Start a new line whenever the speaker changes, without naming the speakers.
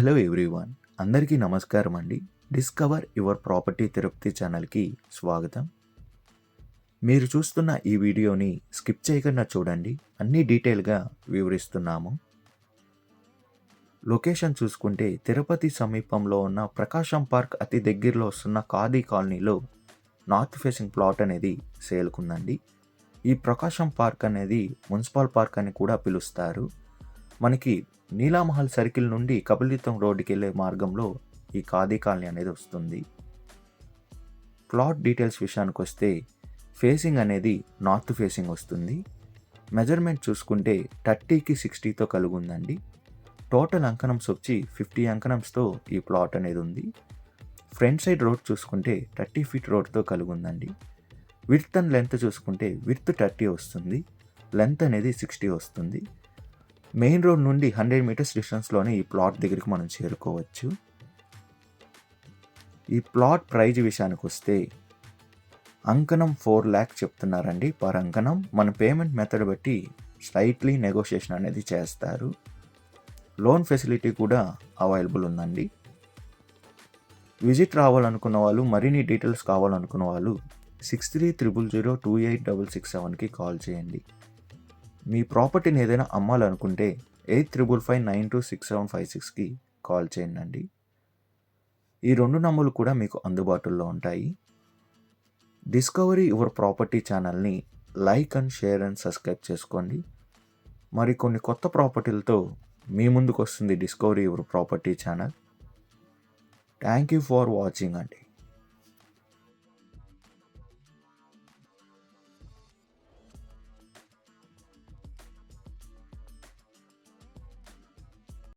Hello everyone, అందరికీ నమస్కారం అండి. డిస్కవర్ యువర్ ప్రాపర్టీ తిరుపతి ఛానల్కి స్వాగతం. మీరు చూస్తున్న ఈ వీడియోని స్కిప్ చేయకుండా చూడండి, అన్ని డీటెయిల్గా వివరిస్తున్నాము. లొకేషన్ చూసుకుంటే తిరుపతి సమీపంలో ఉన్న ప్రకాశం పార్క్ అతి దగ్గరలో వస్తున్న ఖాదీ కాలనీలో నార్త్ ఫేసింగ్ ప్లాట్ అనేది సేల్కుందండి. ఈ ప్రకాశం పార్క్ అనేది మున్సిపల్ పార్క్ అని కూడా పిలుస్తారు. మనకి నీలామహల్ సర్కిల్ నుండి కపిలితం రోడ్డుకి వెళ్ళే మార్గంలో ఈ ఖాదీ కాలనీ అనేది వస్తుంది. ప్లాట్ డీటెయిల్స్ విషయానికి వస్తే ఫేసింగ్ అనేది నార్త్ ఫేసింగ్ వస్తుంది. మెజర్మెంట్ చూసుకుంటే 30కి 60తో కలిగి ఉందండి. టోటల్ అంకణమ్స్ వచ్చి 50 అంకణమ్స్తో ఈ ప్లాట్ అనేది ఉంది. ఫ్రంట్ సైడ్ రోడ్ చూసుకుంటే 30 ఫీట్ రోడ్తో కలిగి ఉందండి. విడ్త్ అండ్ లెంత్ చూసుకుంటే విడ్త్ 30 వస్తుంది, లెంత్ అనేది 60 వస్తుంది. మెయిన్ రోడ్ నుండి 100 మీటర్స్ డిస్టెన్స్లోనే ఈ ప్లాట్ దగ్గరికి మనం చేరుకోవచ్చు. ఈ ప్లాట్ ప్రైజ్ విషయానికి వస్తే అంకణం 4 lakhs చెప్తున్నారండి పర్ అంకణం. మన పేమెంట్ మెథడ్ బట్టి స్లైట్లీ నెగోషియేషన్ అనేది చేస్తారు. లోన్ ఫెసిలిటీ కూడా అవైలబుల్ ఉందండి. విజిట్ రావాలనుకున్న వాళ్ళు, మరిన్ని డీటెయిల్స్ కావాలనుకున్న వాళ్ళు 6300028667కి కాల్ చేయండి. మీ ప్రాపర్టీని ఏదైనా అమ్మాలనుకుంటే 8355926756కి కాల్ చేయండి. ఈ 2 నంబర్లు కూడా మీకు అందుబాటులో ఉంటాయి. డిస్కవరీ యువర్ ప్రాపర్టీ ఛానల్ని like and share and subscribe చేసుకోండి. మరికొన్ని కొత్త ప్రాపర్టీలతో మీ ముందుకు వస్తుంది discovery your property channel. Thank you for watching అండి.